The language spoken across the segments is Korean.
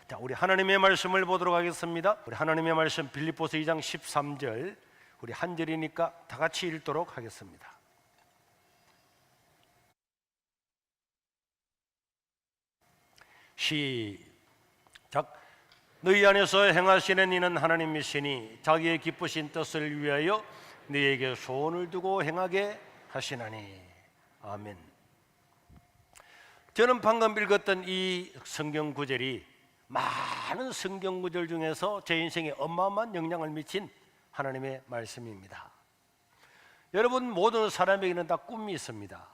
자, 우리 하나님의 말씀을 보도록 하겠습니다. 우리 하나님의 말씀 빌립보서 2장 13절, 우리 한 절이니까 다 같이 읽도록 하겠습니다. 시작. 너희 안에서 행하시는 이는 하나님이시니 자기의 기쁘신 뜻을 위하여 너희에게 소원을 두고 행하게 하시나니. 아멘. 저는 방금 읽었던 이 성경 구절이 많은 성경 구절 중에서 제 인생에 어마어마한 영향을 미친 하나님의 말씀입니다. 여러분, 모든 사람에게는 다 꿈이 있습니다.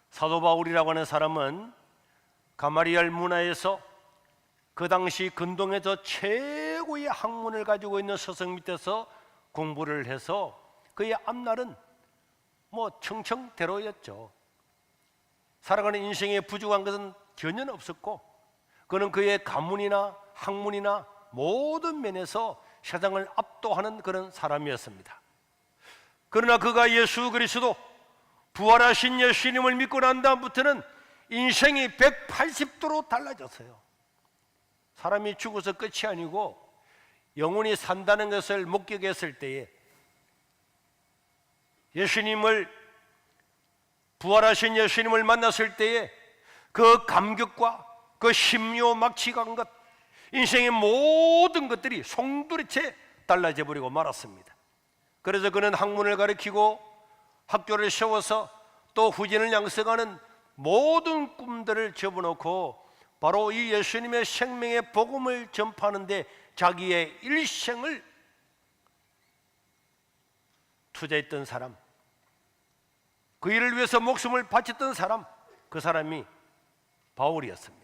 사도 바울이라고 하는 사람은 가마리알 문화에서 그 당시 근동에서 최고의 학문을 가지고 있는 스승 밑에서 공부를 해서 그의 앞날은 청청대로였죠. 살아가는 인생에 부족한 것은 전혀 없었고, 그는 그의 가문이나 학문이나 모든 면에서 세상을 압도하는 그런 사람이었습니다. 그러나 그가 예수 그리스도 부활하신 예수님을 믿고 난 다음부터는 인생이 180도로 달라졌어요. 사람이 죽어서 끝이 아니고 영원히 산다는 것을 목격했을 때에, 부활하신 예수님을 만났을 때에 그 감격과 그 심요막치간 것, 인생의 모든 것들이 송두리째 달라져 버리고 말았습니다. 그래서 그는 학문을 가르치고 학교를 세워서 또 후진을 양성하는 모든 꿈들을 접어놓고 바로 이 예수님의 생명의 복음을 전파하는데 자기의 일생을 투자했던 사람, 그 일을 위해서 목숨을 바쳤던 사람, 그 사람이 바울이었습니다.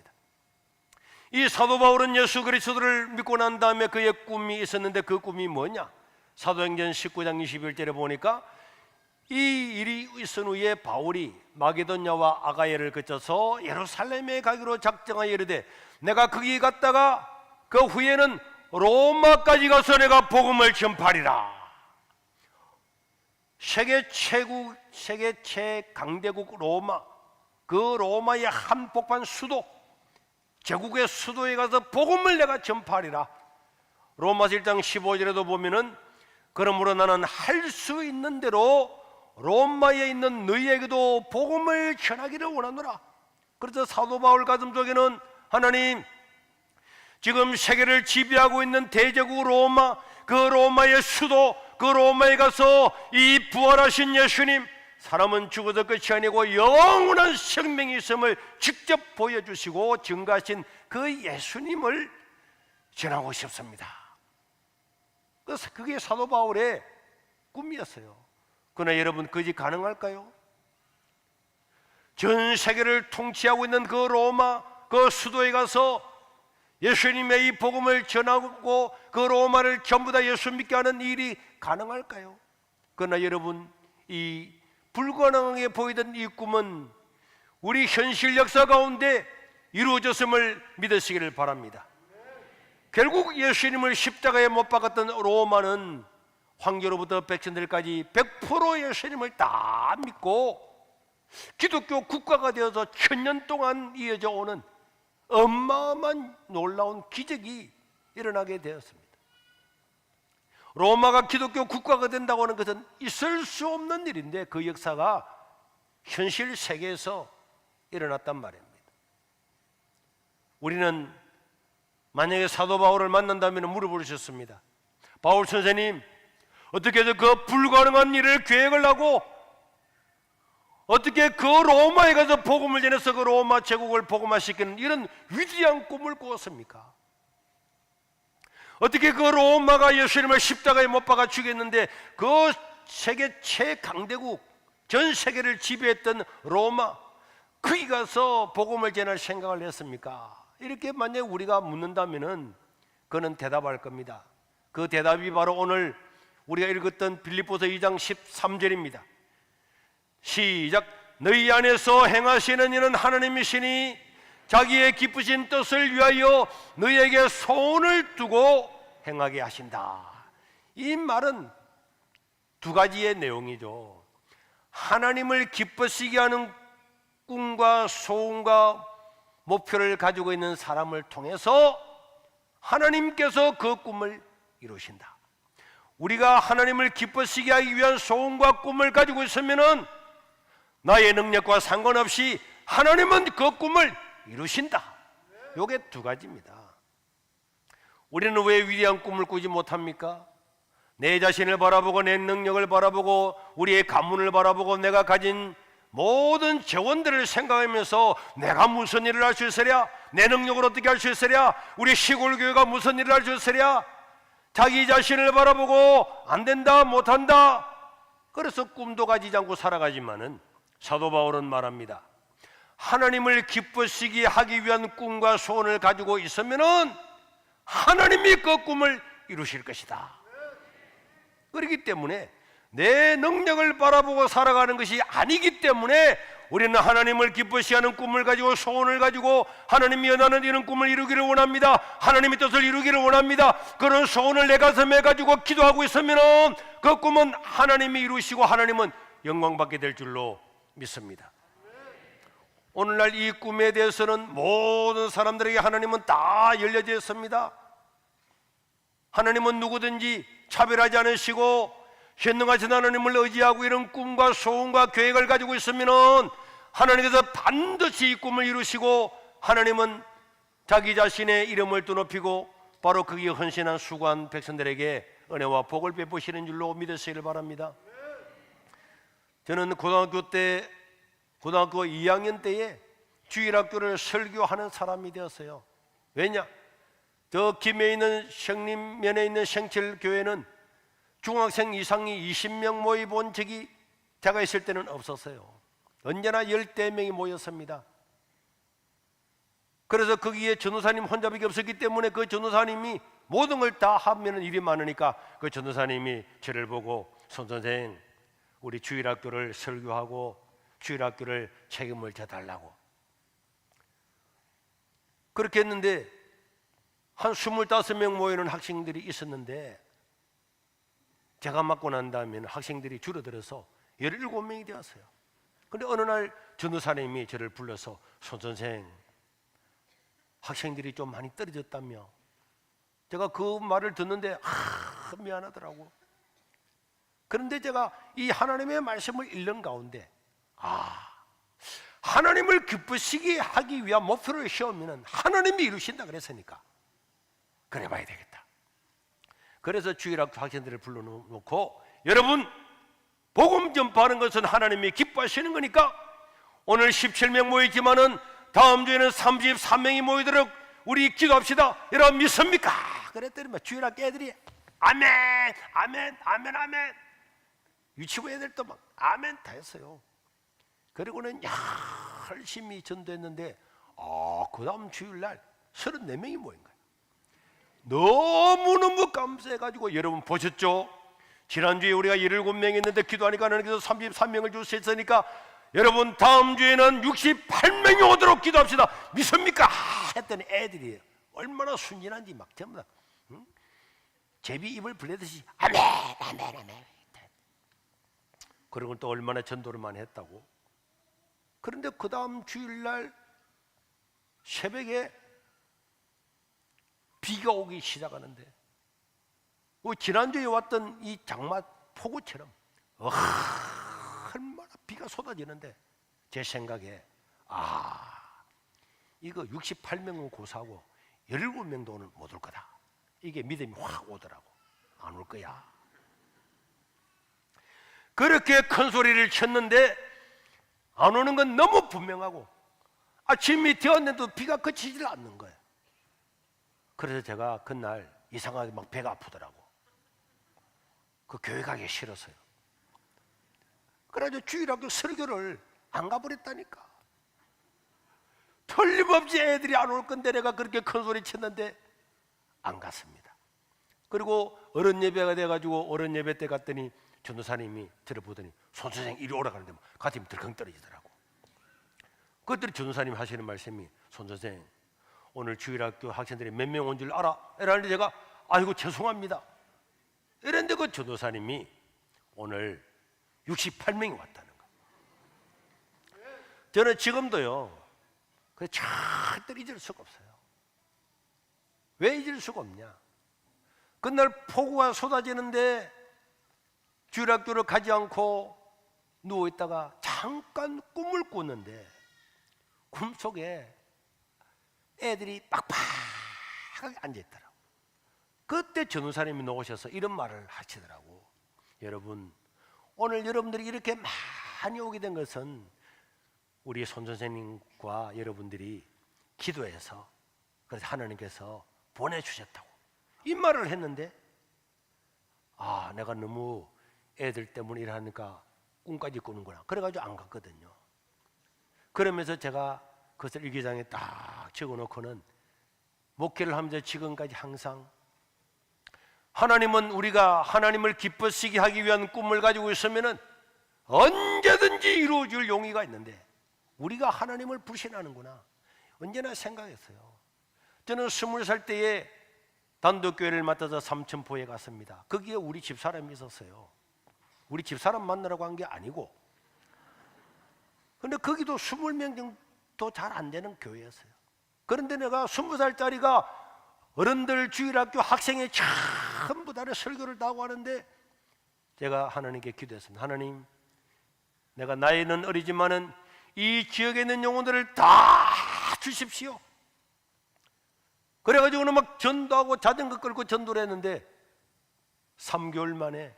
이 사도 바울은 예수 그리스도를 믿고 난 다음에 그의 꿈이 있었는데 그 꿈이 뭐냐? 사도행전 19장 21절에 보니까 이 일이 있은 후에 바울이 마게도냐와 아가야를 거쳐서 예루살렘에 가기로 작정하여 이르되, 내가 거기 갔다가 그 후에는 로마까지 가서 내가 복음을 전파하리라. 세계 최강대국 로마, 그 로마의 한복판 수도, 제국의 수도에 가서 복음을 내가 전파하리라. 로마서 1장 15절에도 보면은, 그러므로 나는 할 수 있는 대로 로마에 있는 너희에게도 복음을 전하기를 원하노라. 그래서 사도 바울 가슴속에는, 하나님, 지금 세계를 지배하고 있는 대제국 로마, 그 로마의 수도, 그 로마에 가서 이 부활하신 예수님, 사람은 죽어서 끝이 아니고 영원한 생명이 있음을 직접 보여주시고 증거하신 그 예수님을 전하고 싶습니다. 그래서 그게 사도 바울의 꿈이었어요. 그러나 여러분, 그것이 가능할까요? 전 세계를 통치하고 있는 그 로마, 그 수도에 가서 예수님의 이 복음을 전하고 그 로마를 전부 다 예수 믿게 하는 일이 가능할까요? 그러나 여러분, 이 불가능하게 보이던 이 꿈은 우리 현실 역사 가운데 이루어졌음을 믿으시기를 바랍니다. 결국 예수님을 십자가에 못 박았던 로마는 황제로부터 백성들까지 100% 예수님을 다 믿고 기독교 국가가 되어서 1000년 동안 이어져 오는 어마어마한 놀라운 기적이 일어나게 되었습니다. 로마가 기독교 국가가 된다고 하는 것은 있을 수 없는 일인데 그 역사가 현실 세계에서 일어났단 말입니다. 우리는 만약에 사도 바울을 만난다면 물어보셨습니다. 바울 선생님, 어떻게 해서 그 불가능한 일을 계획을 하고 어떻게 그 로마에 가서 복음을 전해서 그 로마 제국을 복음화시키는 이런 위대한 꿈을 꾸었습니까? 어떻게 그 로마가 예수님을 십자가에 못 박아 죽였는데 그 세계 최강대국, 전 세계를 지배했던 로마, 거기 가서 복음을 전할 생각을 했습니까? 이렇게 만약에 우리가 묻는다면 그는 대답할 겁니다. 그 대답이 바로 오늘 우리가 읽었던 빌립보서 2장 13절입니다. 시작. 너희 안에서 행하시는 이는 하나님이시니 자기의 기쁘신 뜻을 위하여 너희에게 소원을 두고 행하게 하신다. 이 말은 두 가지의 내용이죠. 하나님을 기쁘시게 하는 꿈과 소원과 목표를 가지고 있는 사람을 통해서 하나님께서 그 꿈을 이루신다. 우리가 하나님을 기쁘시게 하기 위한 소원과 꿈을 가지고 있으면은 나의 능력과 상관없이 하나님은 그 꿈을 이루신다. 요게 두 가지입니다. 우리는 왜 위대한 꿈을 꾸지 못합니까? 내 자신을 바라보고 내 능력을 바라보고 우리의 가문을 바라보고 내가 가진 모든 재원들을 생각하면서 내가 무슨 일을 할 수 있으랴? 내 능력을 어떻게 할 수 있으랴? 우리 시골 교회가 무슨 일을 할 수 있으랴? 자기 자신을 바라보고 안 된다, 못한다. 그래서 꿈도 가지지 않고 살아가지만은 사도 바울은 말합니다. 하나님을 기쁘시게 하기 위한 꿈과 소원을 가지고 있으면은 하나님이 그 꿈을 이루실 것이다. 그렇기 때문에 내 능력을 바라보고 살아가는 것이 아니기 때문에 우리는 하나님을 기쁘시게 하는 꿈을 가지고 소원을 가지고 하나님이 원하는 이런 꿈을 이루기를 원합니다. 하나님의 뜻을 이루기를 원합니다. 그런 소원을 내 가슴에 가지고 기도하고 있으면 그 꿈은 하나님이 이루시고 하나님은 영광받게 될 줄로 믿습니다. 오늘날 이 꿈에 대해서는 모든 사람들에게 하나님은 다 열려져 있습니다. 하나님은 누구든지 차별하지 않으시고 현능하신 하나님을 의지하고 이런 꿈과 소원과 계획을 가지고 있으면 하나님께서 반드시 이 꿈을 이루시고 하나님은 자기 자신의 이름을 또 높이고 바로 거기에 헌신한 수고한 백성들에게 은혜와 복을 베푸시는 줄로 믿으시길 바랍니다. 저는 고등학교 2학년 때에 주일학교를 설교하는 사람이 되었어요. 왜냐? 저 김해에 있는 성림면에 있는 생칠교회는 중학생 이상이 20명 모여 본 적이 제가 있을 때는 없었어요. 언제나 10대명이 모였습니다. 그래서 거기에 전도사님 혼자밖에 없었기 때문에 그 전도사님이 모든 걸 다 하면 일이 많으니까 그 전도사님이 저를 보고 선생님 우리 주일학교를 설교하고 주일학교를 책임을 져달라고 그렇게 했는데 한 25명 모이는 학생들이 있었는데 제가 맡고 난 다음에는 학생들이 줄어들어서 17명이 되었어요. 그런데 어느 날 전도사님이 저를 불러서 선생님 학생들이 좀 많이 떨어졌다며. 제가 그 말을 듣는데 미안하더라고. 그런데 제가 이 하나님의 말씀을 읽는 가운데 하나님을 기쁘시게 하기 위한 목표를 세우면 하나님이 이루신다 그랬으니까 그래 봐야 되겠다. 그래서 주일학교 학생들을 불러놓고 여러분 복음 전파하는 것은 하나님이 기뻐하시는 거니까 오늘 17명 모이지만은 다음 주에는 33명이 모이도록 우리 기도합시다. 여러분 믿습니까? 그랬더니 막 주일학교 애들이 아멘 아멘 아멘 아멘, 유치부 애들도 막 아멘 다 했어요. 그리고는 열심히 전도했는데 그 다음 주일날 34명이 모인 거예요. 너무너무 감사해가지고 여러분 보셨죠? 지난주에 우리가 17명이 있는데 기도하니까 하나님께서 33명을 주셨으니까 여러분 다음 주에는 68명이 오도록 기도합시다. 믿습니까? 했더니 애들이 얼마나 순진한지 막 전부 다 제비 입을 벌리듯이 아멘 아멘 아멘. 그리고 또 얼마나 전도를 많이 했다고. 그런데 그 다음 주일날 새벽에 비가 오기 시작하는데 지난주에 왔던 이 장마 폭우처럼 얼마나 비가 쏟아지는데 제 생각에 이거 68명은 고사하고 17명도 오늘 못 올 거다. 이게 믿음이 확 오더라고. 안 올 거야. 그렇게 큰 소리를 쳤는데 안 오는 건 너무 분명하고 아침이 되었는데도 비가 그치질 않는 거예요. 그래서 제가 그날 이상하게 막 배가 아프더라고. 그 교회 가기 싫었어요. 그래서 주일학교 설교를 안 가버렸다니까. 틀림없이 애들이 안 올 건데 내가 그렇게 큰 소리 쳤는데 안 갔습니다. 그리고 어른 예배가 돼가지고 어른 예배 때 갔더니 전도사님이 저를 보더니 손 선생 이리 오라 가는데 가슴이 들컹 떨어지더라고. 그것들이 전도사님이 하시는 말씀이 손 선생 오늘 주일학교 학생들이 몇 명 온 줄 알아? 이러는데 제가 아이고 죄송합니다. 이랬는데 그 전도사님이 오늘 68명이 왔다는 거예요. 저는 지금도요 절대 잊을 수가 없어요. 왜 잊을 수가 없냐? 그날 폭우가 쏟아지는데 주일학교를 가지 않고 누워있다가 잠깐 꿈을 꿨는데 꿈속에 애들이 빡빡하게 앉아있더라고. 그때 전우사님이 나오셔서 이런 말을 하시더라고. 여러분, 오늘 여러분들이 이렇게 많이 오게 된 것은 우리 손선생님과 여러분들이 기도해서, 그래서 하나님께서 보내주셨다고 이 말을 했는데, 아, 내가 너무 애들 때문에 일하니까 꿈까지 꾸는구나. 그래가지고 안 갔거든요. 그러면서 제가 그것을 일기장에 딱 적어놓고는 목회를 하면서 지금까지 항상 하나님은 우리가 하나님을 기쁘시게 하기 위한 꿈을 가지고 있으면 언제든지 이루어질 용의가 있는데 우리가 하나님을 불신하는구나 언제나 생각했어요. 저는 20살 때에 단독교회를 맡아서 삼천포에 갔습니다. 거기에 우리 집사람이 있었어요. 우리 집사람 만나라고 한 게 아니고, 근데 거기도 20명 정도 잘 안 되는 교회였어요. 그런데 내가 20살짜리가 어른들 주일학교 학생이 전부 다 설교를 다 하고 하는데 제가 하나님께 기도했습니다. 하나님, 내가 나이는 어리지만은 이 지역에 있는 영혼들을 다 주십시오. 그래가지고는 막 전도하고 자전거 끌고 전도를 했는데 3개월 만에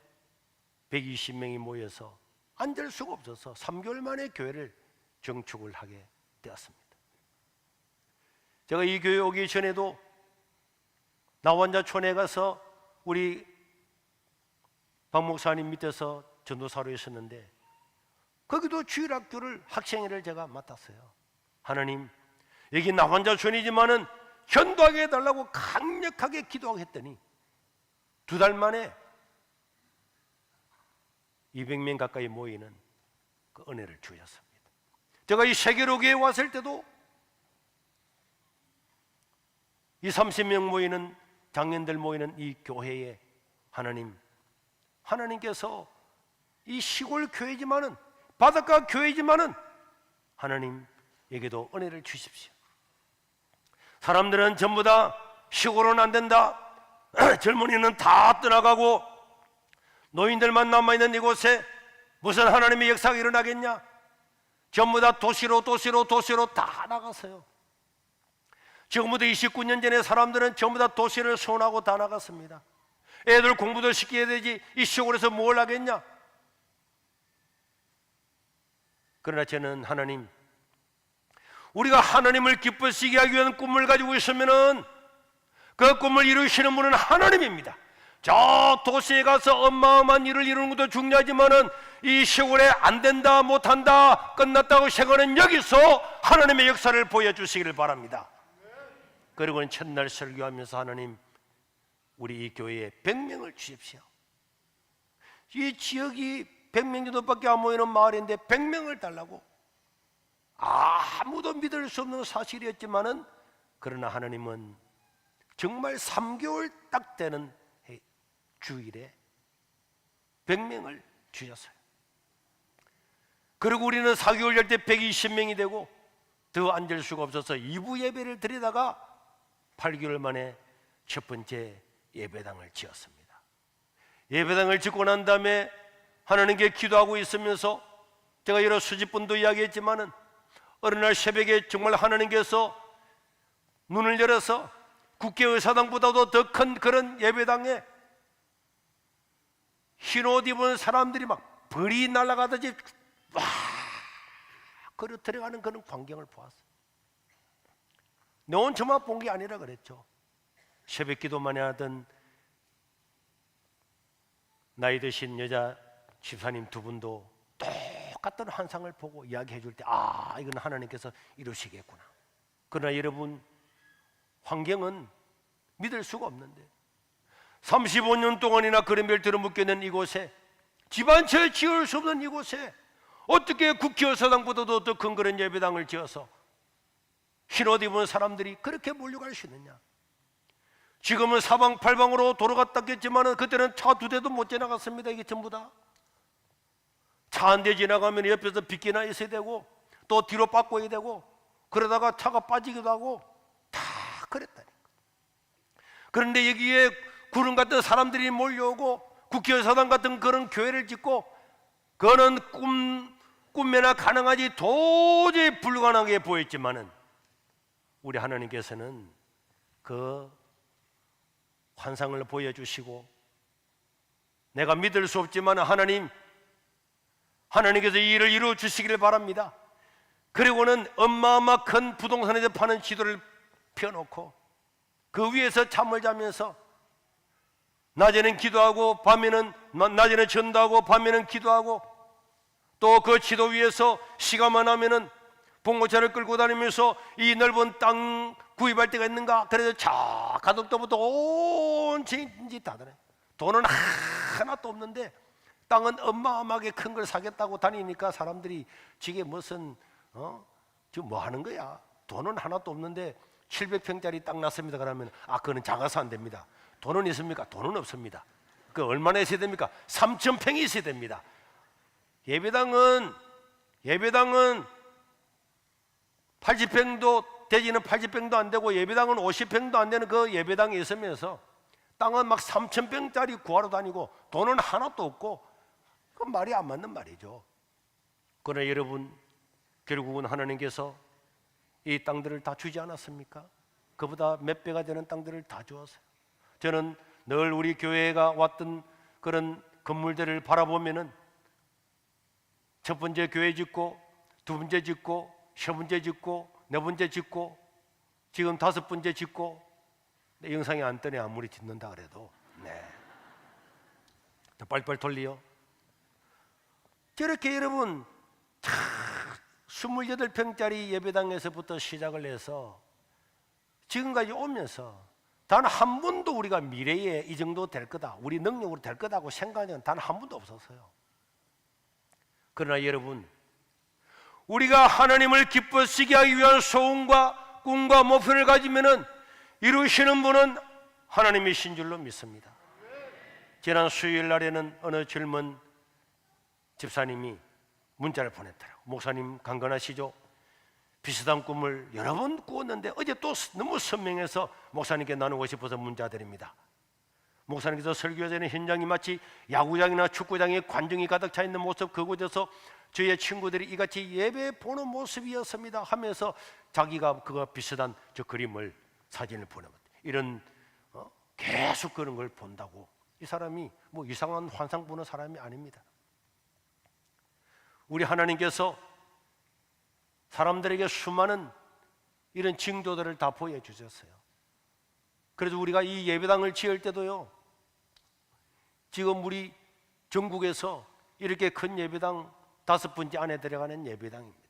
120명이 모여서 앉을 수가 없어서 3개월 만에 교회를 정축을 하게 되었습니다. 제가 이 교회 오기 전에도 나원자촌에 가서 우리 박 목사님 밑에서 전도사로 있었는데 거기도 주일학교를 학생회를 제가 맡았어요. 하나님, 여기 나원자촌이지만은 전도하게 해달라고 강력하게 기도하고 했더니 2달 만에 200명 가까이 모이는 그 은혜를 주셨습니다. 제가 이 세계로교에 왔을 때도 이 30명 모이는 장년들 모이는 이 교회에 하나님께서 이 시골 교회지만은 바닷가 교회지만은 하나님에게도 은혜를 주십시오. 사람들은 전부 다 시골은 안 된다, 젊은이는 다 떠나가고 노인들만 남아있는 이곳에 무슨 하나님의 역사가 일어나겠냐? 전부 다 도시로 다 나갔어요. 지금부터 29년 전에 사람들은 전부 다 도시를 소원하고 다 나갔습니다. 애들 공부도 시켜야 되지 이 시골에서 뭘 하겠냐? 그러나 저는 하나님, 우리가 하나님을 기쁘시게 하기 위한 꿈을 가지고 있으면은 그 꿈을 이루시는 분은 하나님입니다. 저 도시에 가서 어마어마한 일을 이루는 것도 중요하지만은 이 시골에 안 된다, 못한다, 끝났다고 생각하는 여기서 하나님의 역사를 보여주시기를 바랍니다. 그리고는 첫날 설교하면서 하나님, 우리 이 교회에 100명을 주십시오. 이 지역이 100명 정도밖에 안 모이는 마을인데 100명을 달라고. 아무도 믿을 수 없는 사실이었지만은 그러나 하나님은 정말 3개월 딱 되는 주일에 100명을 주셨어요. 그리고 우리는 4개월 될 때 120명이 되고 더 앉을 수가 없어서 2부 예배를 드리다가 8개월 만에 첫 번째 예배당을 지었습니다. 예배당을 짓고 난 다음에 하나님께 기도하고 있으면서 제가 여러 수집분도 이야기했지만은 어느 날 새벽에 정말 하나님께서 눈을 열어서 국회의사당보다도 더 큰 그런 예배당에 흰옷 입은 사람들이 막 벌이 날아가듯이 와 걸어 들어가는 그런 광경을 보았어요. 내 온 저만 본 게 아니라 그랬죠. 새벽 기도만 하던 나이 드신 여자 집사님 2분도 똑같은 환상을 보고 이야기해 줄 때 이건 하나님께서 이루시겠구나. 그러나 여러분, 환경은 믿을 수가 없는데 35년 동안이나 그런 벨트로 묶여있는 이곳에, 집 한 채 지을 수 없는 이곳에 어떻게 국회의사당보다도 더 큰 그런 예배당을 지어서 흰옷 입은 사람들이 그렇게 몰려갈 수 있느냐? 지금은 사방팔방으로 도로가 닦였지만 그때는 차 2대도 못 지나갔습니다. 이게 전부 다 차 한 대 지나가면 옆에서 빗기나 있어야 되고 또 뒤로 바꿔야 되고 그러다가 차가 빠지기도 하고 다 그랬다니까. 그런데 여기에 구름 같은 사람들이 몰려오고 국회의사당 같은 그런 교회를 짓고 그거는 꿈에나 가능하지 도저히 불가능하게 보였지만은 우리 하나님께서는 그 환상을 보여주시고 내가 믿을 수 없지만 하나님께서 이 일을 이루어 주시기를 바랍니다. 그리고는 어마어마 큰 부동산에서 파는 지도를 펴놓고 그 위에서 잠을 자면서 낮에는 기도하고 낮에는 전도하고 밤에는 기도하고 또 그 지도 위에서 시간만 하면은 봉고차를 끌고 다니면서 이 넓은 땅 구입할 데가 있는가? 그래서 저 가덕도부터 온 짓 다 하더래. 돈은 하나도 없는데 땅은 어마어마하게 큰 걸 사겠다고 다니니까 사람들이 지게 무슨 지금 뭐 하는 거야? 돈은 하나도 없는데 700평짜리 땅 났습니다. 그러면 그거는 작아서 안 됩니다. 돈은 있습니까? 돈은 없습니다. 그 얼마나 있어야 됩니까? 3,000평이 있어야 됩니다. 예배당은 80평도 대지는 80평도 안 되고 예배당은 50평도 안 되는 그 예배당에 있으면서 땅은 막 3,000평짜리 구하러 다니고 돈은 하나도 없고 그 말이 안 맞는 말이죠. 그러나 여러분 결국은 하나님께서 이 땅들을 다 주지 않았습니까? 그보다 몇 배가 되는 땅들을 다 주었어요. 저는 늘 우리 교회가 왔던 그런 건물들을 바라보면은 첫 번째 교회 짓고 두 번째 짓고 세 번째 짓고 네 번째 짓고 지금 다섯 번째 짓고 영상이 안 뜨네. 아무리 짓는다 그래도 더 빨리빨리 돌리요. 저렇게 여러분 28평짜리 예배당에서부터 시작을 해서 지금까지 오면서 단 한 번도 우리가 미래에 이 정도 될 거다, 우리 능력으로 될 거다고 생각은 단 한 번도 없었어요. 그러나 여러분, 우리가 하나님을 기뻐시게 하기 위한 소원과 꿈과 목표를 가지면은 이루시는 분은 하나님이신 줄로 믿습니다. 지난 수요일 날에는 어느 젊은 집사님이 문자를 보냈더라고요. 목사님 강건하시죠? 비슷한 꿈을 여러 번 꾸었는데 어제 또 너무 선명해서 목사님께 나누고 싶어서 문자 드립니다. 목사님께서 설교하는 현장이 마치 야구장이나 축구장에 관중이 가득 차 있는 모습, 그곳에서 저희의 친구들이 이같이 예배 보는 모습이었습니다 하면서 자기가 그와 비슷한 저 그림을 사진을 보내봤대요. 이런 계속 그런 걸 본다고 이 사람이 뭐 이상한 환상 보는 사람이 아닙니다. 우리 하나님께서 사람들에게 수많은 이런 징조들을 다 보여주셨어요. 그래서 우리가 이 예배당을 지을 때도요, 지금 우리 전국에서 이렇게 큰 예배당 5번째 안에 들어가는 예배당입니다.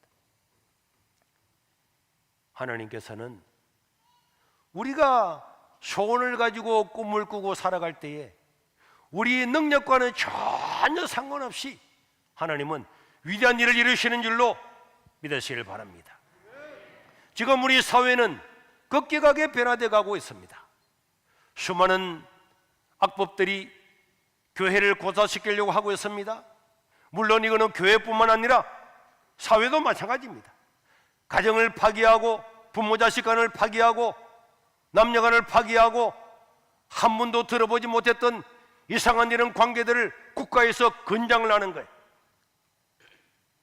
하나님께서는 우리가 소원을 가지고 꿈을 꾸고 살아갈 때에 우리의 능력과는 전혀 상관없이 하나님은 위대한 일을 이루시는 줄로 믿으시길 바랍니다. 지금 우리 사회는 급격하게 변화되어 가고 있습니다. 수많은 악법들이 교회를 고사시키려고 하고 있습니다. 물론 이거는 교회뿐만 아니라 사회도 마찬가지입니다. 가정을 파괴하고 부모 자식 간을 파괴하고 남녀 간을 파괴하고 한 번도 들어보지 못했던 이상한 이런 관계들을 국가에서 권장을 하는 거예요.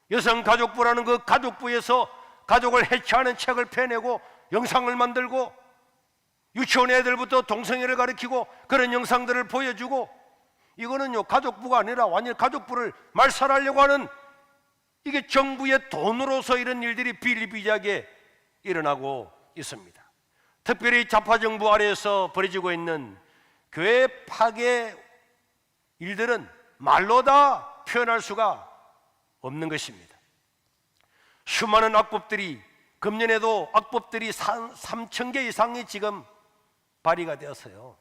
여성가족부라는 그 가족부에서 가족을 해체하는 책을 펴내고 영상을 만들고 유치원 애들부터 동성애를 가르치고 그런 영상들을 보여주고, 이거는요 가족부가 아니라 완전히 가족부를 말살하려고 하는, 이게 정부의 돈으로서 이런 일들이 비일비재하게 일어나고 있습니다. 특별히 좌파 정부 아래에서 벌어지고 있는 교회 파괴 일들은 말로 다 표현할 수가 없는 것입니다. 수많은 악법들이, 금년에도 악법들이 3,000개 이상이 지금 발의가 되었어요.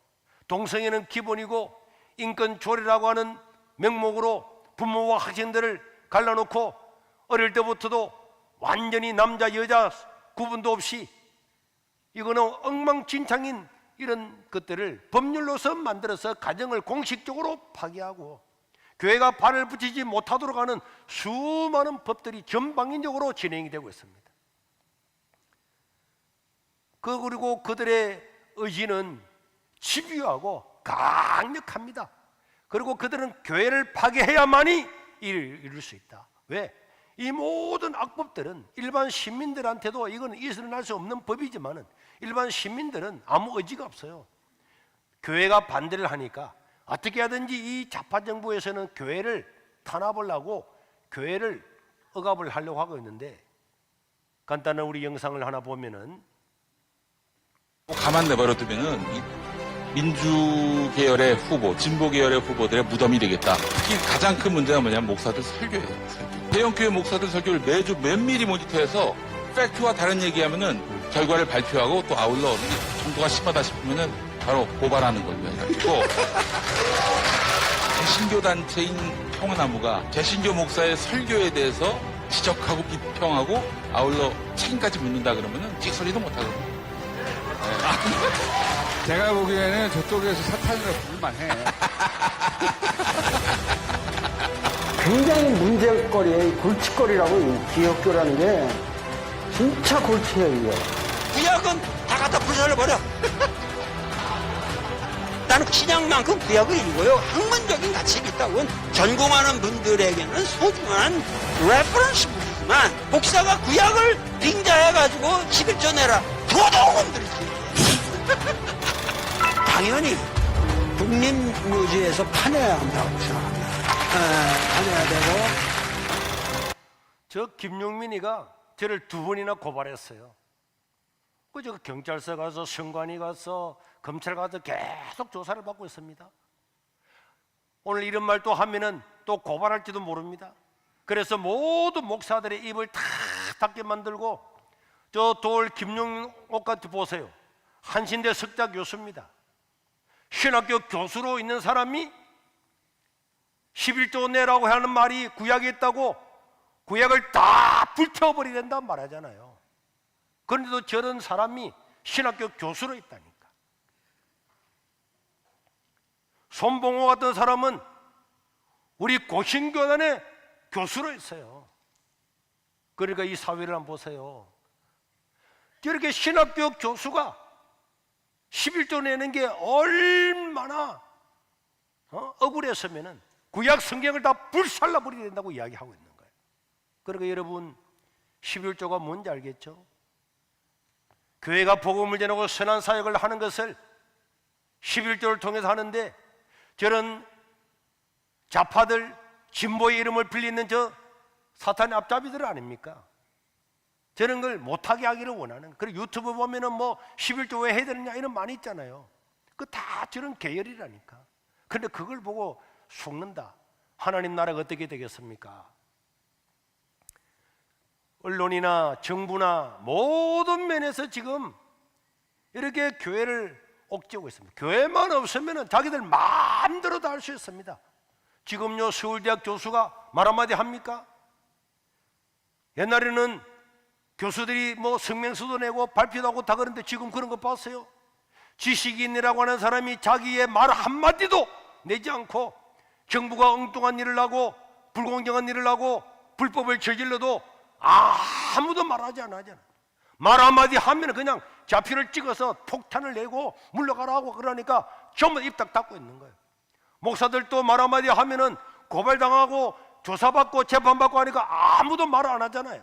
동성애는 기본이고 인권 조례라고 하는 명목으로 부모와 학생들을 갈라놓고 어릴 때부터도 완전히 남자 여자 구분도 없이, 이거는 엉망진창인 이런 것들을 법률로서 만들어서 가정을 공식적으로 파괴하고 교회가 발을 붙이지 못하도록 하는 수많은 법들이 전방위적으로 진행이 되고 있습니다. 그리고 그들의 의지는 집요하고 강력합니다. 그리고 그들은 교회를 파괴해야만이 이룰 수 있다. 왜? 이 모든 악법들은 일반 시민들한테도 이건 일어날 수 없는 법이지만은 일반 시민들은 아무 의지가 없어요. 교회가 반대를 하니까 어떻게 하든지 이 좌파 정부에서는 교회를 탄압을 하고 교회를 억압을 하려고 하고 있는데, 간단한 우리 영상을 하나 보면은 가만 내버려 두면은 이 민주 계열의 후보, 진보 계열의 후보들의 무덤이 되겠다. 특히 가장 큰 문제가 뭐냐면 목사들 설교예요. 설교. 대형교회 목사들 설교를 매주 면밀히 모니터해서 팩트와 다른 얘기하면은 결과를 발표하고 또 아울러 정도가 심하다 싶으면은 바로 고발하는 걸로 해가지고 개신교 단체인 평화나무가 개신교 목사의 설교에 대해서 지적하고 비평하고 아울러 책임까지 묻는다 그러면은 찍소리도 못하거든요. 제가 보기에는 저쪽에서 사탄이라 부를만해. 굉장히 문제거리에 골칫거리라고 이 기독교라는 게 진짜 골치예요, 이게. 구약은 다 갖다 부숴버려. 나는 신약만큼 구약을 읽어요. 학문적인 가치가 있다고. 전공하는 분들에게는 소중한 레퍼런스 북이지만 목사가 구약을 빙자해가지고 11조 내라. 도둑놈들이지. 당연히 독립묘지에서 파내야 한다고 생각합니다. 파내야 되고. 저 김용민이가 저를 2번이나 고발했어요. 그저 경찰서 가서 선관위 가서 검찰 가서 계속 조사를 받고 있습니다. 오늘 이런 말 또 하면은 또 고발할지도 모릅니다. 그래서 모든 목사들의 입을 다 닫게 만들고, 저 돌 김용옥 같이 보세요. 한신대 석자 교수입니다. 신학교 교수로 있는 사람이 11조 내라고 하는 말이 구약에 있다고 구약을 다 불태워버려야 된다는 말 하잖아요. 그런데도 저런 사람이 신학교 교수로 있다니까. 손봉호 같은 사람은 우리 고신교단의 교수로 있어요. 그러니까 이 사회를 한번 보세요. 이렇게 신학교 교수가 11조 내는 게 얼마나 억울했으면은 구약 성경을 다 불살라 버려야 된다고 이야기하고 있는 거예요. 그러니까 여러분, 11조가 뭔지 알겠죠? 교회가 복음을 전하고 선한 사역을 하는 것을 11조를 통해서 하는데, 저런 좌파들, 진보의 이름을 빌리는 저 사탄의 앞잡이들 아닙니까? 저런 걸 못하게 하기를 원하는. 그리고 유튜브 보면은 뭐 11조 왜 해야 되느냐 이런 많이 있잖아요. 그 다 저런 계열이라니까. 그런데 그걸 보고 속는다. 하나님 나라가 어떻게 되겠습니까? 언론이나 정부나 모든 면에서 지금 이렇게 교회를 옥죄고 있습니다. 교회만 없으면 자기들 마음대로 다 할 수 있습니다. 지금요, 서울대학 교수가 말 한마디 합니까? 옛날에는 교수들이 뭐 성명서도 내고 발표도 하고 다 그런데 지금 그런 거 봤어요? 지식인이라고 하는 사람이 자기의 말 한마디도 내지 않고 정부가 엉뚱한 일을 하고 불공정한 일을 하고 불법을 저질러도 아무도 말하지 않아. 말 한마디 하면 그냥 좌표를 찍어서 폭탄을 내고 물러가라 하고 그러니까 전부 입 딱 닫고 있는 거예요. 목사들도 말 한마디 하면은 고발당하고 조사받고 재판받고 하니까 아무도 말 안 하잖아요.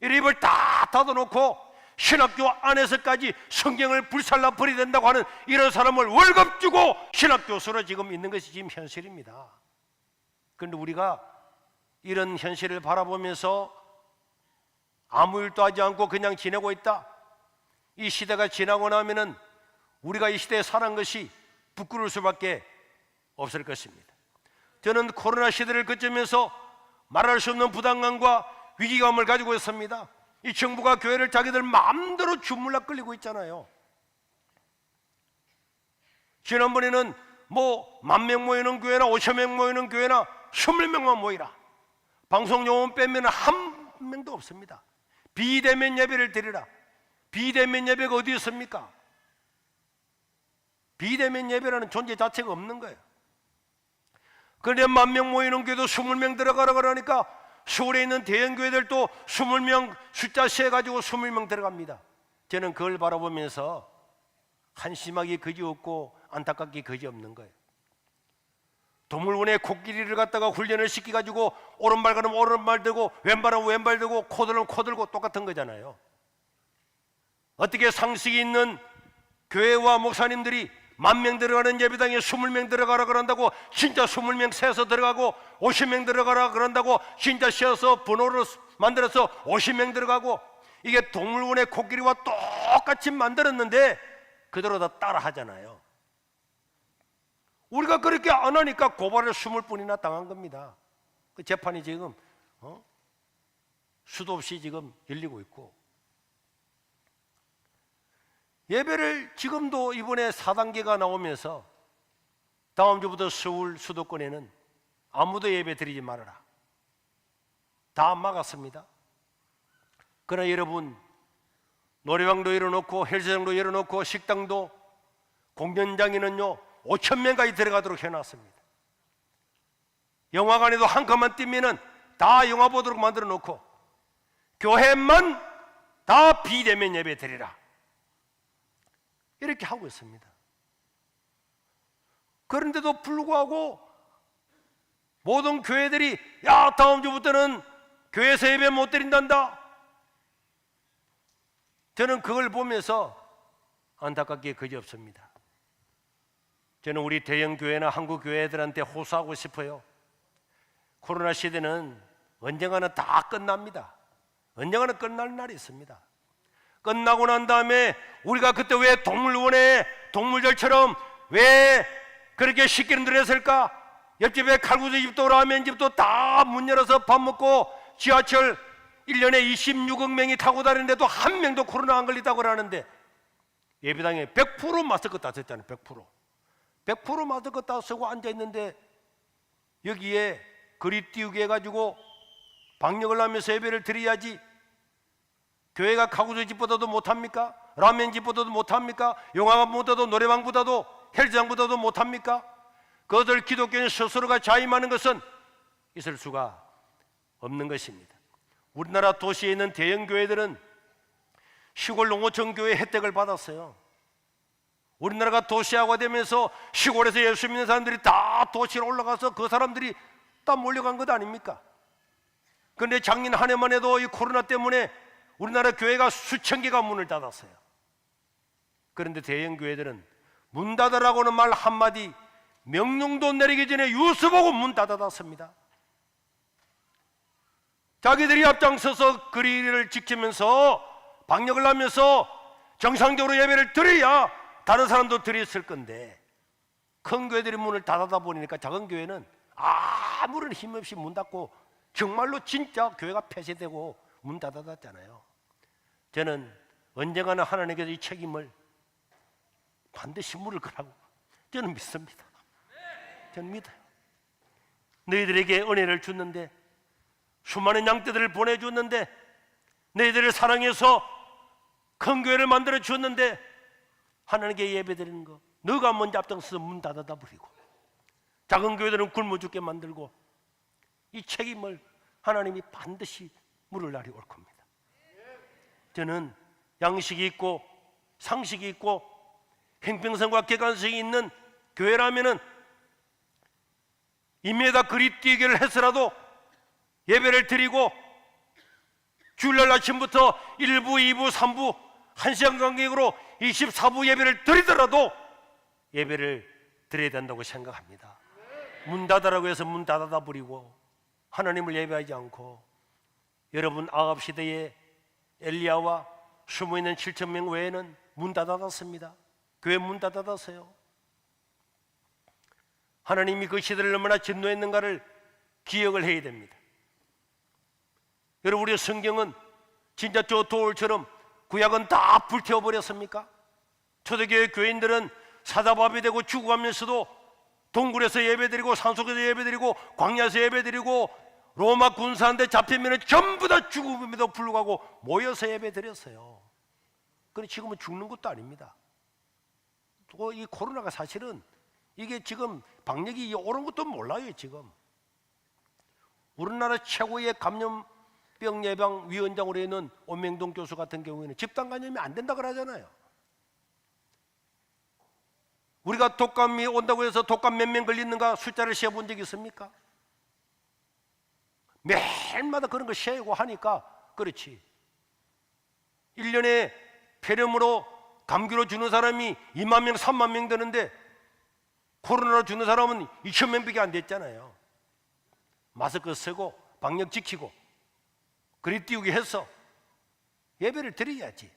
이 입을 다 닫아놓고 신학교 안에서까지 성경을 불살라 버려야 된다고 하는 이런 사람을 월급 주고 신학교수로 지금 있는 것이 지금 현실입니다. 그런데 우리가 이런 현실을 바라보면서 아무 일도 하지 않고 그냥 지내고 있다. 이 시대가 지나고 나면은 우리가 이 시대에 사는 것이 부끄러울 수밖에 없을 것입니다. 저는 코로나 시대를 거치면서 말할 수 없는 부담감과 위기감을 가지고 있습니다. 이 정부가 교회를 자기들 마음대로 주물러 끌리고 있잖아요. 지난번에는 뭐 10,000명 모이는 교회나 5,000명 모이는 교회나 20명만 모이라. 방송 요원 빼면 한 명도 없습니다. 비대면 예배를 드리라. 비대면 예배가 어디 있습니까? 비대면 예배라는 존재 자체가 없는 거예요. 그런데 10,000명 모이는 교회도 20명 들어가라 그러니까 서울에 있는 대형 교회들도 20명 숫자 세가지고 20명 들어갑니다. 저는 그걸 바라보면서 한심하기 그지없고 안타깝기 그지없는 거예요. 동물원에 코끼리를 갖다가 훈련을 시켜가지고 오른발 가면 오른발 들고 왼발은 왼발 들고 코 들면 코 들고 똑같은 거잖아요. 어떻게 상식이 있는 교회와 목사님들이 10,000명 들어가는 예배당에 20명 들어가라 그런다고 진짜 20명 세서 들어가고 50명 들어가라 그런다고 진짜 세어서 번호를 만들어서 50명 들어가고 이게 동물원의 코끼리와 똑같이 만들었는데 그대로 다 따라 하잖아요. 우리가 그렇게 안 하니까 고발을 20번이나 당한 겁니다. 그 재판이 지금 수도 없이 지금 열리고 있고, 예배를 지금도 이번에 4단계가 나오면서 다음 주부터 서울 수도권에는 아무도 예배 드리지 말아라, 다 막았습니다. 그러나 여러분, 노래방도 열어놓고 헬스장도 열어놓고 식당도 공연장에는요 5,000명까지 들어가도록 해놨습니다. 영화관에도 한 칸만 뛰면은 다 영화 보도록 만들어 놓고 교회만 다 비대면 예배 드리라 이렇게 하고 있습니다. 그런데도 불구하고 모든 교회들이 야 다음 주부터는 교회에서 예배 못 드린단다. 저는 그걸 보면서 안타깝게 그지없습니다. 저는 우리 대형 교회나 한국 교회들한테 호소하고 싶어요. 코로나 시대는 언젠가는 다 끝납니다. 언젠가는 끝날 날이 있습니다. 끝나고 난 다음에 우리가 그때 왜 동물원에 동물들처럼 왜 그렇게 쉽게 들어섰을까? 옆집에 칼국수 집도 라면 집도 다 문 열어서 밥 먹고 지하철 1년에 26억 명이 타고 다니는데도 한 명도 코로나 안 걸리다고 하는데 예배당에 100% 마스크 다 썼잖아요. 100% 마스크 다 쓰고 앉아있는데 여기에 거리 띄우게 해가지고 방역을 하면서 예배를 드려야지 교회가 칼국수 집보다도 못합니까? 라면 집보다도 못합니까? 영화관보다도 노래방보다도 헬스장보다도 못합니까? 그것을 기독교인 스스로가 자임하는 것은 있을 수가 없는 것입니다. 우리나라 도시에 있는 대형 교회들은 시골 농어촌 교회 혜택을 받았어요. 우리나라가 도시화가 되면서 시골에서 예수 믿는 사람들이 다 도시로 올라가서 그 사람들이 다 몰려간 것 아닙니까? 그런데 작년 한 해만 해도 이 코로나 때문에 우리나라 교회가 수천 개가 문을 닫았어요. 그런데 대형 교회들은 문 닫으라고는 말 한마디 명령도 내리기 전에 뉴스 보고 문 닫아놨습니다. 자기들이 앞장서서 거리를 지키면서 방역을 하면서 정상적으로 예배를 드려야 다른 사람도 드렸을 건데 큰 교회들이 문을 닫아다 보니까 작은 교회는 아무런 힘없이 문 닫고 정말로 진짜 교회가 폐쇄되고 문 닫아놨잖아요. 저는 언젠가는 하나님께서 이 책임을 반드시 물을 거라고 저는 믿습니다. 저는 믿어요. 너희들에게 은혜를 줬는데 수많은 양떼들을 보내줬는데 너희들을 사랑해서 큰 교회를 만들어 줬는데 하나님께 예배드리는 거 너가 먼저 앞장서서 문 닫아다 버리고 작은 교회들은 굶어 죽게 만들고 이 책임을 하나님이 반드시 물을 날이 올 겁니다. 저는 양식이 있고 상식이 있고 행평성과 객관성이 있는 교회라면은 2m 거리 뛰기를 해서라도 예배를 드리고 주일날 아침부터 1부, 2부, 3부 1시간 간격으로 24부 예배를 드리더라도 예배를 드려야 된다고 생각합니다. 문 닫으라고 해서 문 닫아다 버리고 하나님을 예배하지 않고 여러분 아합 시대에 엘리야와 숨어있는 7,000명 외에는 문 닫아놨습니다. 교회 문 닫아놨어요. 하나님이 그 시대를 얼마나 진노했는가를 기억을 해야 됩니다. 여러분 우리 성경은 진짜 저 돌처럼 구약은 다 불태워버렸습니까? 초대교회 교인들은 사자밥이 되고 죽어가면서도 동굴에서 예배드리고 산속에서 예배드리고 광야에서 예배드리고 로마 군사한테 잡히면 전부 다 죽음에도 불구하고 모여서 예배드렸어요. 그런데 지금은 죽는 것도 아닙니다. 또 이 코로나가 사실은 이게 지금 방역이 옳은 것도 몰라요. 지금 우리나라 최고의 감염병 예방 위원장으로 있는 오명동 교수 같은 경우에는 집단 감염이 안 된다 그러잖아요. 우리가 독감이 온다고 해서 독감 몇 명 걸리는가 숫자를 세어본 적 있습니까? 매일마다 그런 거 세고 하니까 그렇지. 1년에 폐렴으로 감기로 죽는 사람이 2만 명, 3만 명 되는데 코로나로 죽는 사람은 2천 명밖에 안 됐잖아요. 마스크 쓰고 방역 지키고 그리 띄우기 해서 예배를 드려야지.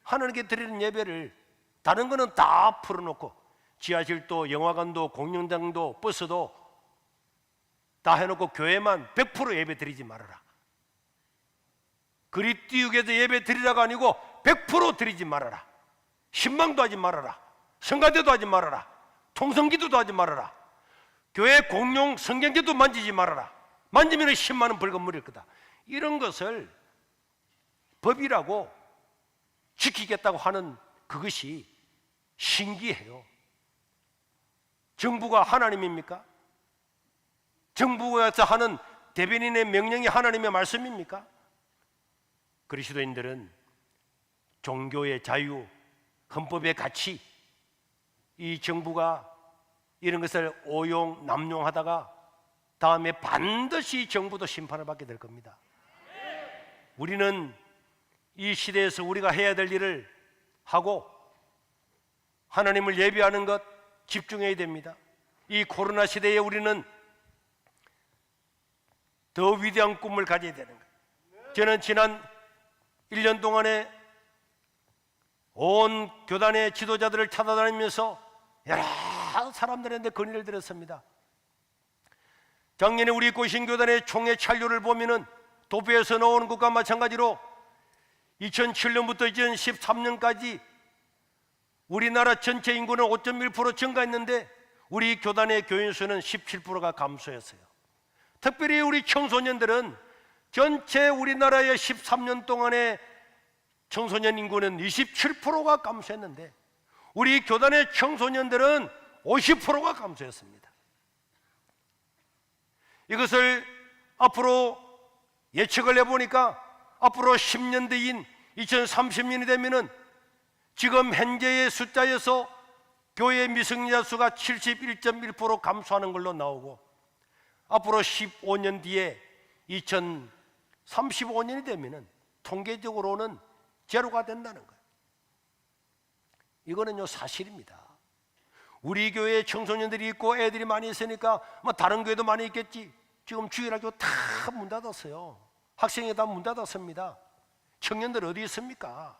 하나님께 드리는 예배를 다른 거는 다 풀어놓고 지하실도 영화관도 공연장도 버스도 다 해놓고 교회만 100% 예배 드리지 말아라. 그리 띄우게 해서 예배 드리라가 아니고 100% 드리지 말아라. 신방도 하지 말아라. 성가대도 하지 말아라. 통성기도도 하지 말아라. 교회 공용 성경제도 만지지 말아라. 만지면 10만 원 벌금 물릴 거다. 이런 것을 법이라고 지키겠다고 하는 그것이 신기해요. 정부가 하나님입니까? 정부에서 하는 대변인의 명령이 하나님의 말씀입니까? 그리스도인들은 종교의 자유, 헌법의 가치, 이 정부가 이런 것을 오용, 남용하다가 다음에 반드시 정부도 심판을 받게 될 겁니다. 우리는 이 시대에서 우리가 해야 될 일을 하고 하나님을 예배하는 것 집중해야 됩니다. 이 코로나 시대에 우리는 더 위대한 꿈을 가져야 되는 거예요. 저는 지난 1년 동안에 온 교단의 지도자들을 찾아다니면서 여러 사람들한테 건의를 드렸습니다. 작년에 우리 고신교단의 총회 찬류를 보면은 도표에서 나오는 것과 마찬가지로 2007년부터 2013년까지 우리나라 전체 인구는 5.1% 증가했는데 우리 교단의 교인 수는 17%가 감소했어요. 특별히 우리 청소년들은 전체 우리나라의 13년 동안의 청소년 인구는 27%가 감소했는데 우리 교단의 청소년들은 50%가 감소했습니다. 이것을 앞으로 예측을 해보니까 앞으로 10년 뒤인 2030년이 되면은 지금 현재의 숫자에서 교회 미성년자 수가 71.1% 감소하는 걸로 나오고 앞으로 15년 뒤에 2035년이 되면은 통계적으로는 제로가 된다는 거예요. 이거는요 사실입니다. 우리 교회에 청소년들이 있고 애들이 많이 있으니까 뭐 다른 교회도 많이 있겠지. 지금 주일학교 다 문 닫았어요. 학생회 다 문 닫았습니다. 청년들 어디 있습니까?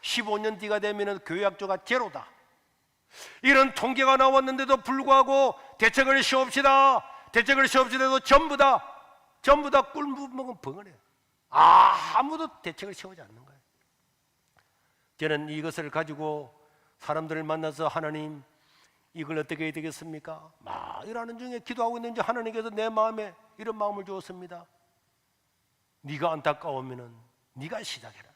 15년 뒤가 되면 교회 학교가 제로다. 이런 통계가 나왔는데도 불구하고 대책을 세웁시다. 대책을 세웁시다도 전부 다 꿀먹은 벙어리예요. 아무도 대책을 세우지 않는 거예요. 저는 이것을 가지고 사람들을 만나서 하나님 이걸 어떻게 해야 되겠습니까? 막 이러는 중에 기도하고 있는지 하나님께서 내 마음에 이런 마음을 주었습니다. 네가 안타까우면은 네가 시작해라.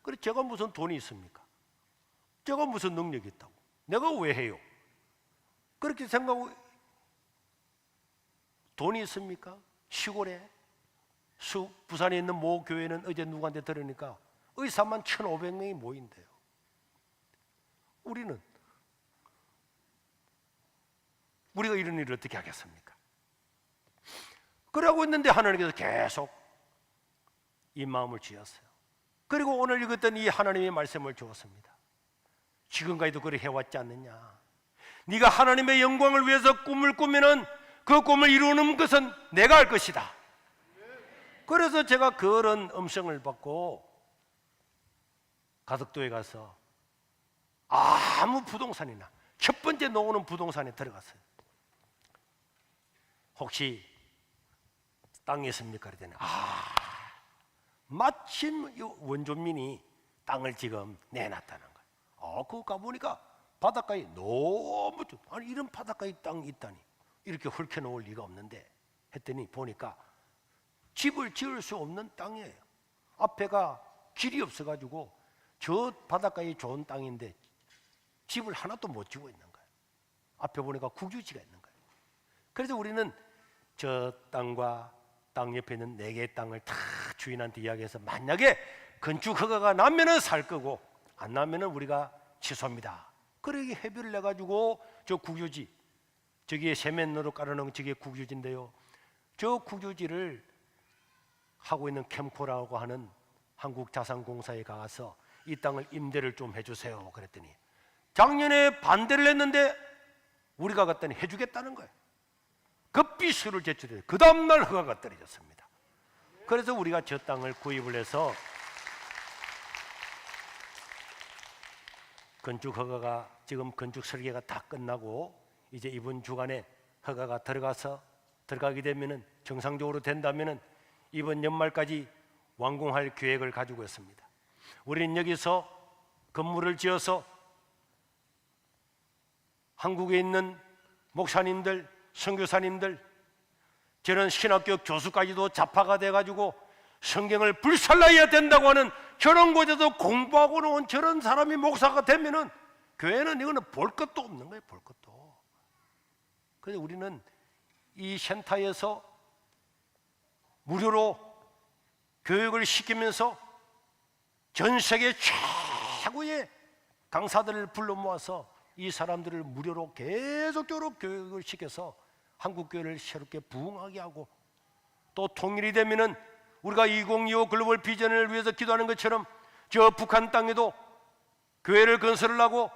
그래 제가 무슨 돈이 있습니까? 제가 무슨 능력이 있다고? 내가 왜 해요? 그렇게 생각하고 돈이 있습니까? 시골에 부산에 있는 모 교회는 어제 누구한테 들으니까 의사만 1,500명이 모인대요. 우리가 이런 일을 어떻게 하겠습니까? 그러고 있는데 하나님께서 계속 이 마음을 주었어요. 그리고 오늘 읽었던 이 하나님의 말씀을 주었습니다. 지금까지도 그렇게 해왔지 않느냐? 네가 하나님의 영광을 위해서 꿈을 꾸면은 그 꿈을 이루는 것은 내가 할 것이다. 그래서 제가 그런 음성을 받고 가덕도에 가서 아무 부동산이나 첫 번째 나오는 부동산에 들어갔어요. 혹시 땅이 있습니까? 그랬더니 마침 원주민이 땅을 지금 내놨다는 거예요. 그거 가보니까 바닷가에 너무 아니 이런 바닷가에 땅이 있다니 이렇게 헐켜놓을 리가 없는데 했더니 보니까 집을 지을 수 없는 땅이에요. 앞에가 길이 없어가지고 저 바닷가에 좋은 땅인데 집을 하나도 못 지고 있는 거예요. 앞에 보니까 국유지가 있는 거예요. 그래서 우리는 저 땅과 땅 옆에 있는 4개의 땅을 다 주인한테 이야기해서 만약에 건축 허가가 나면은 살 거고 안 나면은 우리가 취소합니다. 그러게 협의를 내가지고 저 국유지, 저기에 세면으로 깔아놓은 저게 국유지인데요, 저 국유지를 하고 있는 캠코라고 하는 한국자산공사에 가서 이 땅을 임대를 좀 해주세요 그랬더니 작년에 반대를 했는데 우리가 갔더니 해주겠다는 거예요. 급히 수를 제출해요. 그 다음날 허가가 떨어졌습니다. 그래서 우리가 저 땅을 구입을 해서 건축 허가가 지금 건축 설계가 다 끝나고 이제 이번 주간에 허가가 들어가게 되면은 정상적으로 된다면은 이번 연말까지 완공할 계획을 가지고 있습니다. 우리는 여기서 건물을 지어서 한국에 있는 목사님들, 선교사님들, 저런 신학교 교수까지도 자파가 돼가지고 성경을 불살라야 된다고 하는 저런 곳에서 공부하고 온 저런 사람이 목사가 되면은 교회는 이거는 볼 것도 없는 거예요, 볼 것도. 그래서 우리는 이 센터에서 무료로 교육을 시키면서 전 세계 최고의 강사들을 불러 모아서 이 사람들을 무료로 계속적으로 교육을 시켜서 한국 교회를 새롭게 부흥하게 하고, 또 통일이 되면은 우리가 2025 글로벌 비전을 위해서 기도하는 것처럼 저 북한 땅에도 교회를 건설을 하고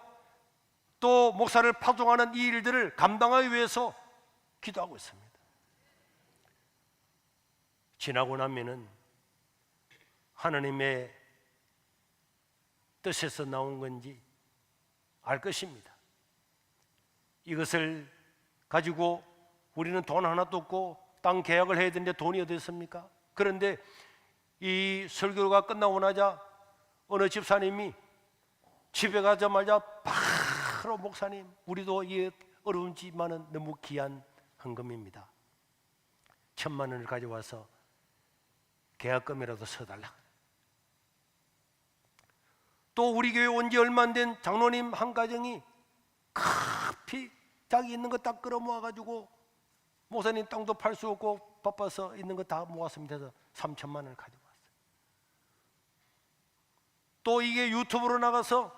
또 목사를 파송하는 이 일들을 감당하기 위해서 기도하고 있습니다. 지나고 나면은 하나님의 뜻에서 나온 건지 알 것입니다. 이것을 가지고 우리는 돈 하나도 없고 땅 계약을 해야 되는데 돈이 어디 있습니까? 그런데 이 설교가 끝나고 나자 어느 집사님이 집에 가자마자 바로 목사님, 우리도 이 어려운지만은 너무 귀한 헌금입니다. 1,000만 원을 가져와서 계약금이라도 써달라. 또 우리 교회 온 지 얼마 안 된 장로님 한 가정이 급히 자기 있는 거 다 끌어모아가지고 목사님 땅도 팔 수 없고 바빠서 있는 거 다 모았습니다. 해서 3,000만 원을 가져왔어요. 또 이게 유튜브로 나가서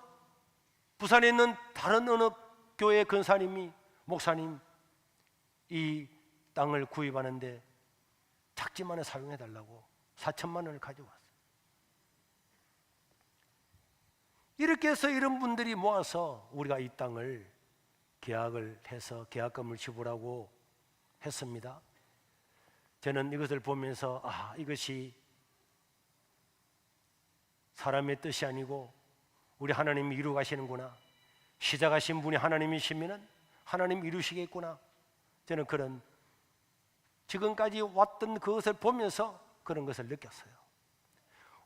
부산에 있는 다른 어느 교회 근사님이 목사님 이 땅을 구입하는데 작지만은 사용해달라고 4,000만 원을 가져왔어요. 이렇게 해서 이런 분들이 모아서 우리가 이 땅을 계약을 해서 계약금을 지불하고 했습니다. 저는 이것을 보면서 이것이 사람의 뜻이 아니고 우리 하나님이 이루 가시는구나. 시작하신 분이 하나님이시면은 하나님 이루시겠구나. 저는 그런 지금까지 왔던 그것을 보면서 그런 것을 느꼈어요.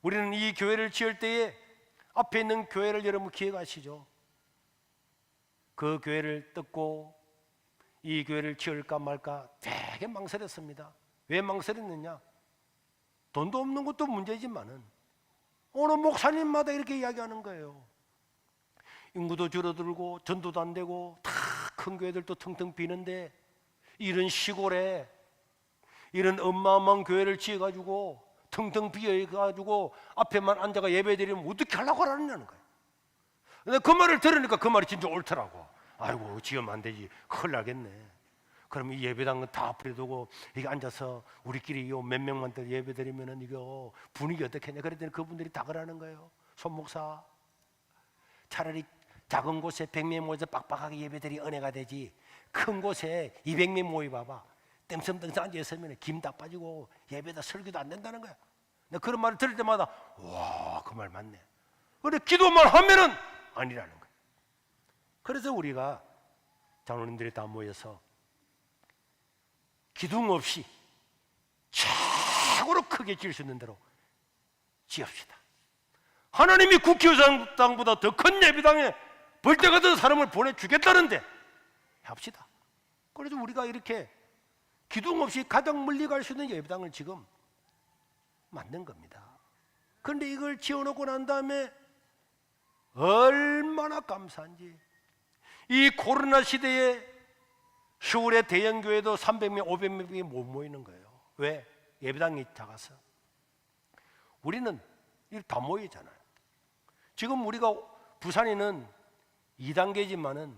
우리는 이 교회를 지을 때에 앞에 있는 교회를 여러분 기억하시죠? 그 교회를 뜯고 이 교회를 지을까 말까 되게 망설였습니다. 왜 망설였느냐? 돈도 없는 것도 문제지만은 어느 목사님마다 이렇게 이야기하는 거예요. 인구도 줄어들고 전도도 안 되고 다 큰 교회들도 텅텅 비는데 이런 시골에 이런 어마어마한 교회를 지어가지고 텅텅 비어가지고 앞에만 앉아가 예배드리면 어떻게 하려고 하느냐는 거예요. 근데 그 말을 들으니까 그 말이 진짜 옳더라고. 아이고 지으면 안 되지, 큰일 나겠네. 그럼 이 예배당은 다 버려두고 이게 앉아서 우리끼리 몇 명만 더 예배드리면은 이거 분위기 어떻겠냐. 그랬더니 그분들이 다 그러는 거예요. 손 목사, 차라리 작은 곳에 100명 모여서 빡빡하게 예배드리 은혜가 되지 큰 곳에 200명 모여봐봐. 땡성땡성 앉아있으면 김 다 빠지고 예배다 설교도 안 된다는 거야. 내가 그런 말을 들을 때마다 와, 그 말 맞네. 그런데 기도만 하면은 아니라는 거야. 그래서 우리가 장로님들이 다 모여서 기둥 없이 최고로 크게 지을 수 있는 대로 지읍시다. 하나님이 국회의장보다 더 큰 예배당에 벌떼 같은 사람을 보내주겠다는데 합시다. 그래서 우리가 이렇게 기둥 없이 가장 멀리 갈 수 있는 예배당을 지금 만든 겁니다. 그런데 이걸 지어놓고 난 다음에 얼마나 감사한지. 이 코로나 시대에 서울의 대형교회도 300명, 500명이 못 모이는 거예요. 왜? 예배당이 작아서. 우리는 다 모이잖아요. 지금 우리가 부산에는 2단계지만은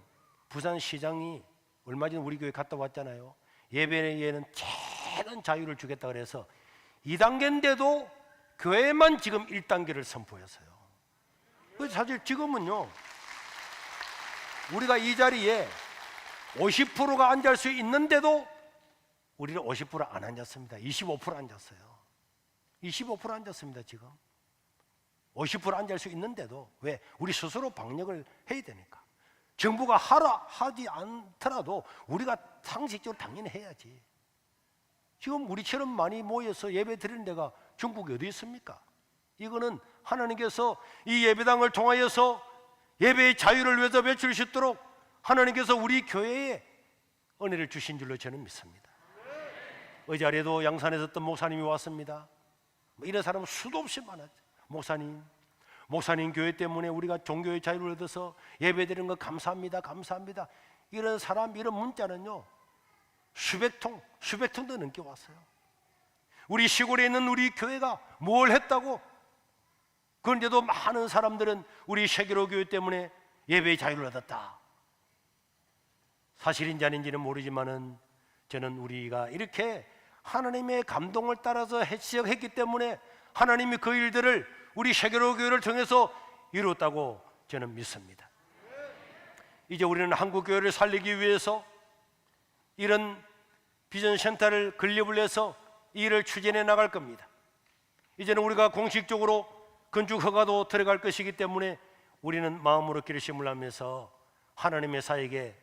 부산시장이 얼마 전에 우리 교회 갔다 왔잖아요. 예배에는 많은 자유를 주겠다 그래서 2단계인데도 교회만 지금 1단계를 선포했어요. 그래서 사실 지금은요, 우리가 이 자리에 50%가 앉을 수 있는데도 우리는 50% 안 앉았습니다. 25% 앉았어요. 25% 앉았습니다. 지금 50% 앉을 수 있는데도. 왜? 우리 스스로 방역을 해야 되니까. 정부가 하지 않더라도 우리가 상식적으로 당연히 해야지. 지금 우리처럼 많이 모여서 예배 드리는 데가 전국에 어디 있습니까? 이거는 하나님께서 이 예배당을 통하여서 예배의 자유를 위해서 외칠 수 있도록 하나님께서 우리 교회에 은혜를 주신 줄로 저는 믿습니다. 의자리에도 양산에서 어떤 목사님이 왔습니다. 이런 사람은 수도 없이 많았죠. 목사님 교회 때문에 우리가 종교의 자유를 얻어서 예배드리는 거 감사합니다, 감사합니다. 이런 사람, 이런 문자는요 수백 통도 넘게 왔어요. 우리 시골에 있는 우리 교회가 뭘 했다고? 그런데도 많은 사람들은 우리 세계로 교회 때문에 예배의 자유를 얻었다. 사실인지 아닌지는 모르지만은 저는 우리가 이렇게 하나님의 감동을 따라서 시작했기 때문에 하나님이 그 일들을 우리 세계로 교회를 통해서 이루었다고 저는 믿습니다. 이제 우리는 한국 교회를 살리기 위해서 이런 비전 센터를 건립을 해서 이 일을 추진해 나갈 겁니다. 이제는 우리가 공식적으로 건축 허가도 들어갈 것이기 때문에 우리는 마음으로 결심을 하면서 하나님의 사역에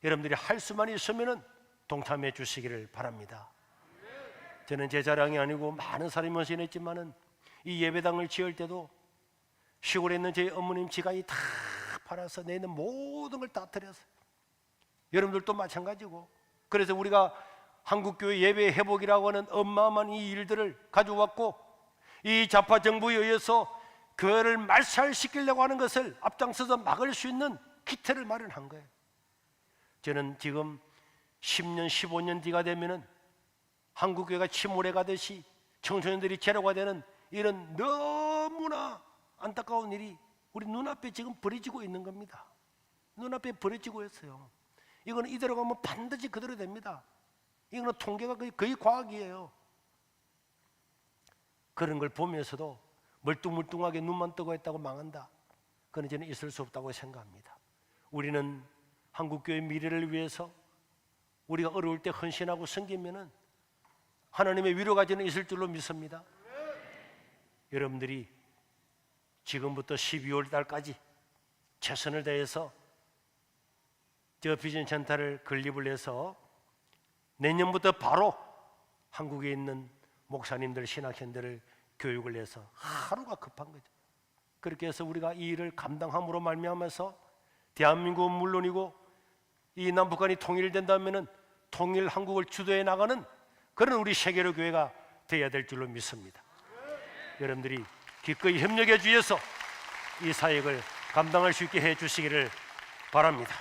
여러분들이 할 수만 있으면 동참해 주시기를 바랍니다. 저는 제 자랑이 아니고 많은 사람이 헌신했지만은 이 예배당을 지을 때도 시골에 있는 제 어머님 지간이 다 팔아서 내는 모든 걸 다 드렸어요. 여러분들도 마찬가지고. 그래서 우리가 한국교회 예배 회복이라고 하는 어마어마한 이 일들을 가져왔고, 이 좌파 정부에 의해서 교회를 말살시키려고 하는 것을 앞장서서 막을 수 있는 기틀을 마련한 거예요. 저는 지금 10년, 15년 뒤가 되면은 한국교회가 침몰해 가듯이 청소년들이 제로가 되는 이런 너무나 안타까운 일이 우리 눈앞에 지금 벌어지고 있는 겁니다. 눈앞에 벌어지고 있어요. 이거는 이대로 가면 반드시 그대로 됩니다. 이거는 통계가 거의 과학이에요. 그런 걸 보면서도 멀뚱멀뚱하게 눈만 뜨고 있다고 망한다. 그건 저는 있을 수 없다고 생각합니다. 우리는 한국교회의 미래를 위해서 우리가 어려울 때 헌신하고 섬기면은 하나님의 위로가 저는 있을 줄로 믿습니다. 여러분들이 지금부터 12월 달까지 최선을 다해서 저 비전 센터를 건립을 해서 내년부터 바로 한국에 있는 목사님들, 신학생들을 교육을 해서 하루가 급한 거죠. 그렇게 해서 우리가 이 일을 감당함으로 말미암아서 대한민국은 물론이고 이 남북한이 통일된다면은 통일 한국을 주도해 나가는 그런 우리 세계로 교회가 되어야 될 줄로 믿습니다. 여러분들이 기꺼이 협력해 주셔서 이 사역을 감당할 수 있게 해 주시기를 바랍니다.